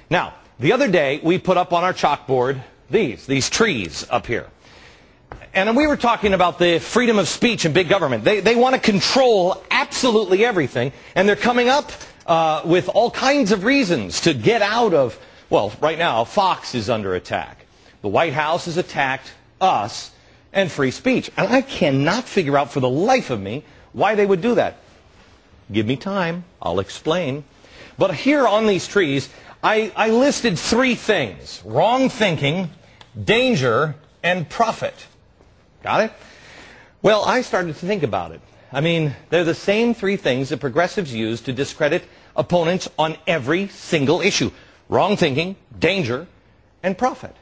Now, the other day, we put up on our chalkboard these trees up here. And we were talking about the freedom of speech in big government. They want to control absolutely everything, and they're coming up with all kinds of reasons to get out of, well, right now, Fox is under attack. The White House has attacked us and free speech. And I cannot figure out for the life of me why they would do that. Give me time, I'll explain. But here on these trees, I listed 3 things: wrong thinking, danger, and profit. Got it? Well, I started to think about it. I mean, they're the same 3 things that progressives use to discredit opponents on every single issue: wrong thinking, danger, and profit.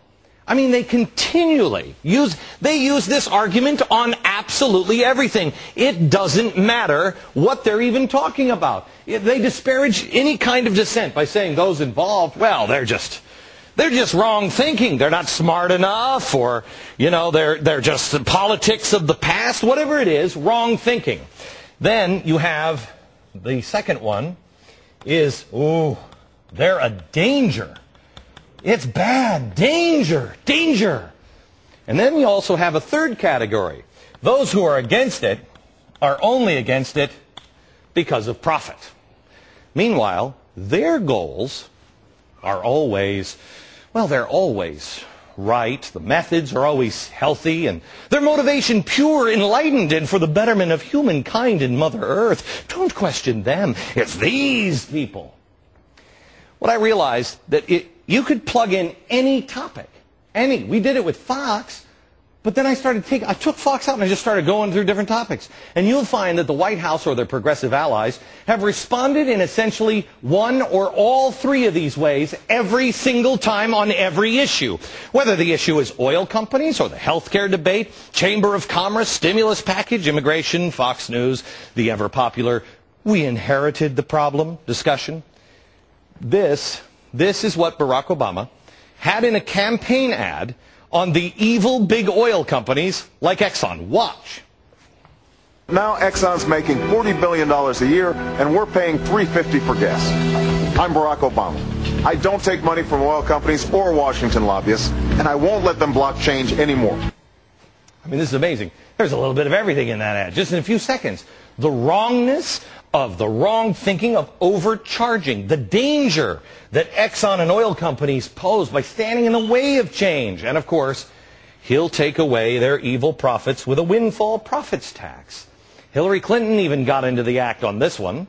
I mean, they continually use this argument on absolutely everything. It doesn't matter what they're even talking about. They disparage any kind of dissent by saying those involved, well, they're just wrong thinking. They're not smart enough, or, you know, they're just the politics of the past. Whatever it is, wrong thinking. Then you have the second one is, ooh, they're a danger. It's bad. Danger. Danger. And then you also have a third category. Those who are against it are only against it because of profit. Meanwhile, their goals are always, well, they're always right. The methods are always healthy, and their motivation pure, enlightened, and for the betterment of humankind and Mother Earth. Don't question them. It's these people. What I realized that you could plug in any topic, any. We did it with Fox, but then I took Fox out and I just started going through different topics. And you'll find that the White House or their progressive allies have responded in essentially one or all 3 of these ways every single time on every issue. Whether the issue is oil companies or the healthcare debate, Chamber of Commerce, stimulus package, immigration, Fox News, the ever popular "we inherited the problem" discussion. This is what Barack Obama had in a campaign ad on the evil big oil companies like Exxon. Watch. Now Exxon's making $40 billion a year, and we're paying $3.50 for gas. I'm Barack Obama. I don't take money from oil companies or Washington lobbyists, and I won't let them block change anymore. I mean, this is amazing. There's a little bit of everything in that ad, just in a few seconds. The wrongness of the wrong thinking of overcharging, the danger that Exxon and oil companies pose by standing in the way of change. And of course, he'll take away their evil profits with a windfall profits tax. Hillary Clinton even got into the act on this one.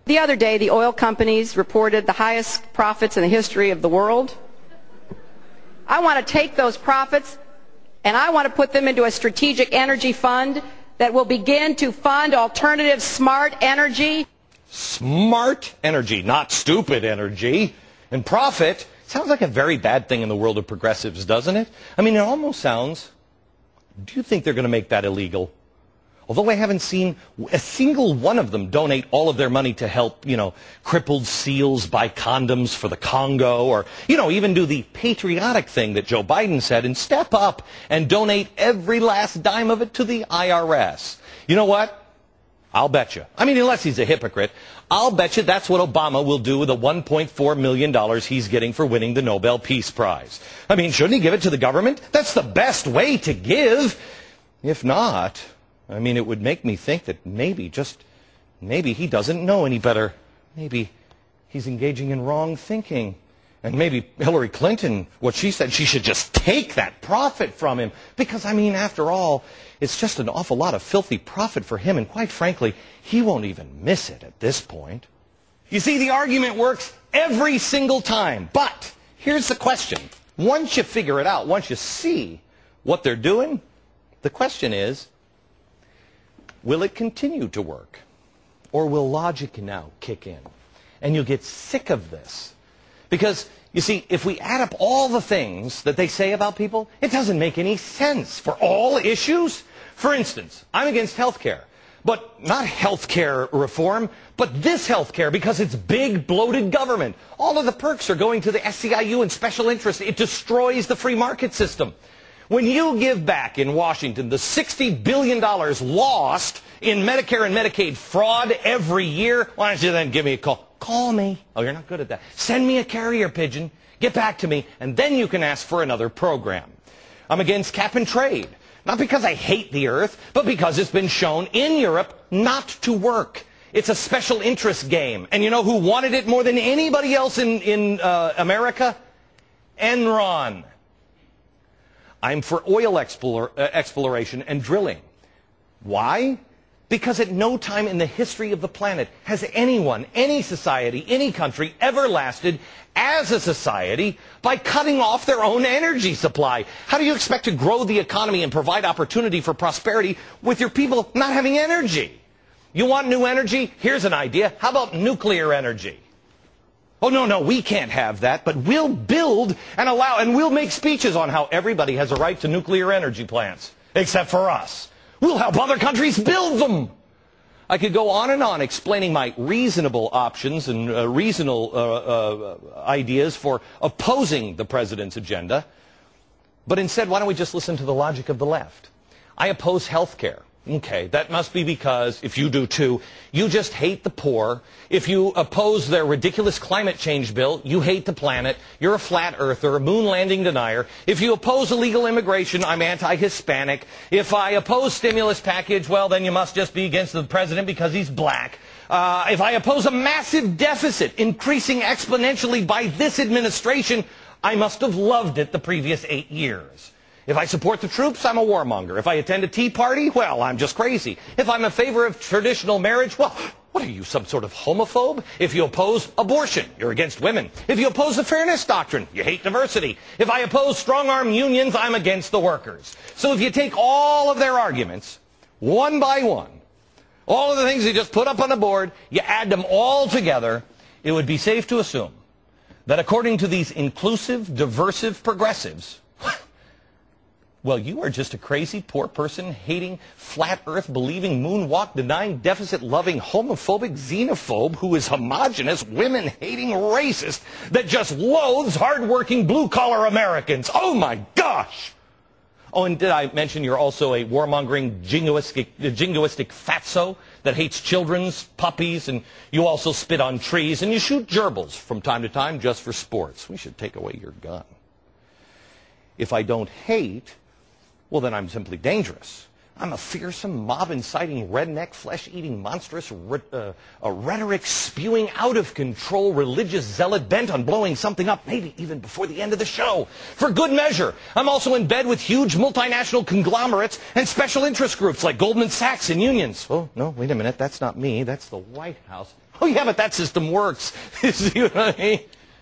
The other day, the oil companies reported the highest profits in the history of the world. I want to take those profits and I want to put them into a strategic energy fund that will begin to fund alternative smart energy. Smart energy, not stupid energy. And profit sounds like a very bad thing in the world of progressives, doesn't it? I mean, it almost sounds, do you think they're going to make that illegal? Although I haven't seen a single one of them donate all of their money to help, crippled seals buy condoms for the Congo, or, even do the patriotic thing that Joe Biden said and step up and donate every last dime of it to the IRS. You know what? I'll bet you. I mean, unless he's a hypocrite, I'll bet you that's what Obama will do with the $1.4 million he's getting for winning the Nobel Peace Prize. I mean, shouldn't he give it to the government? That's the best way to give. If not, I mean, it would make me think that maybe he doesn't know any better. Maybe he's engaging in wrong thinking. And maybe Hillary Clinton, what she said, she should just take that profit from him. Because, I mean, after all, it's just an awful lot of filthy profit for him. And quite frankly, he won't even miss it at this point. You see, the argument works every single time. But here's the question. Once you figure it out, once you see what they're doing, the question is, will it continue to work? Or will logic now kick in? And you'll get sick of this. Because, you see, if we add up all the things that they say about people, it doesn't make any sense for all issues. For instance, I'm against health care. But not health care reform, but this health care, because it's big, bloated government. All of the perks are going to the SEIU and special interests. It destroys the free market system. When you give back in Washington the $60 billion lost in Medicare and Medicaid fraud every year, why don't you then give me a call Call me. Oh, you're not good at that. Send me a carrier pigeon. Get back to me, and then you can ask for another program. I'm against cap and trade. Not because I hate the earth, but because it's been shown in Europe not to work. It's a special interest game. And you know who wanted it more than anybody else in America? Enron. I'm for oil exploration and drilling. Why? Because at no time in the history of the planet has anyone, any society, any country ever lasted as a society by cutting off their own energy supply. How do you expect to grow the economy and provide opportunity for prosperity with your people not having energy? You want new energy? Here's an idea. How about nuclear energy? Oh, no, we can't have that, but we'll build and allow, and we'll make speeches on how everybody has a right to nuclear energy plants, except for us. We'll help other countries build them. I could go on and on explaining my reasonable options and reasonable ideas for opposing the president's agenda. But instead, why don't we just listen to the logic of the left? I oppose health care. Okay, that must be because, if you do too, you just hate the poor. If you oppose their ridiculous climate change bill, you hate the planet. You're a flat earther, a moon landing denier. If you oppose illegal immigration, I'm anti-Hispanic. If I oppose stimulus package, well, then you must just be against the president because he's black. If I oppose a massive deficit increasing exponentially by this administration, I must have loved it the previous 8 years. If I support the troops, I'm a warmonger. If I attend a tea party, well, I'm just crazy. If I'm in favor of traditional marriage, well, what are you, some sort of homophobe? If you oppose abortion, you're against women. If you oppose the fairness doctrine, you hate diversity. If I oppose strong-arm unions, I'm against the workers. So if you take all of their arguments, one by one, all of the things you just put up on the board, you add them all together, it would be safe to assume that according to these inclusive, diversive progressives, well, you are just a crazy, poor person, hating, flat earth believing, moonwalk denying, deficit loving, homophobic xenophobe who is homogenous, women hating racist that just loathes hardworking blue collar Americans. Oh my gosh! Oh, and did I mention you're also a warmongering, jingoistic fatso that hates children's puppies, and you also spit on trees, and you shoot gerbils from time to time just for sports. We should take away your gun. If I don't hate, well, then I'm simply dangerous. I'm a fearsome, mob-inciting, redneck, flesh-eating, monstrous, rhetoric-spewing, out-of-control religious zealot bent on blowing something up, maybe even before the end of the show. For good measure, I'm also in bed with huge multinational conglomerates and special interest groups like Goldman Sachs and unions. Oh, no, wait a minute, that's not me. That's the White House. Oh, yeah, but that system works. See what I mean?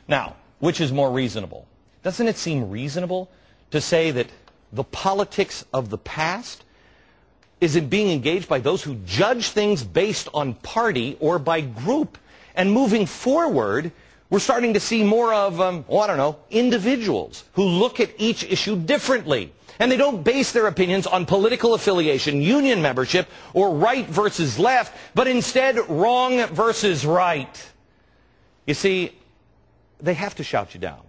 Now, which is more reasonable? Doesn't it seem reasonable to say that the politics of the past is it being engaged by those who judge things based on party or by group? And moving forward, we're starting to see more of, I don't know, individuals who look at each issue differently. And they don't base their opinions on political affiliation, union membership, or right versus left, but instead wrong versus right. You see, they have to shout you down.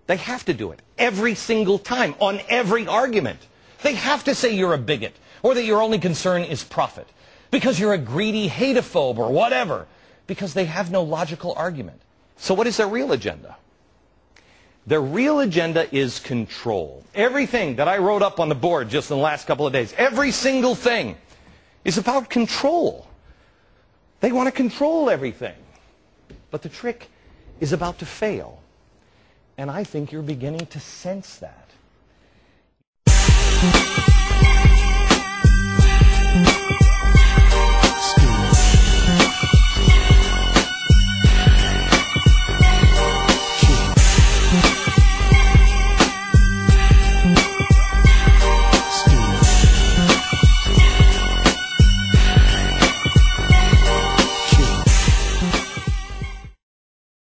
They have to do it every single time on every argument. They have to say you're a bigot or that your only concern is profit because you're a greedy hateophobe or whatever, because they have no logical argument. So what is their real agenda? Their real agenda is control. Everything that I wrote up on the board just in the last couple of days, every single thing is about control. They want to control everything. But the trick is about to fail. And I think you're beginning to sense that.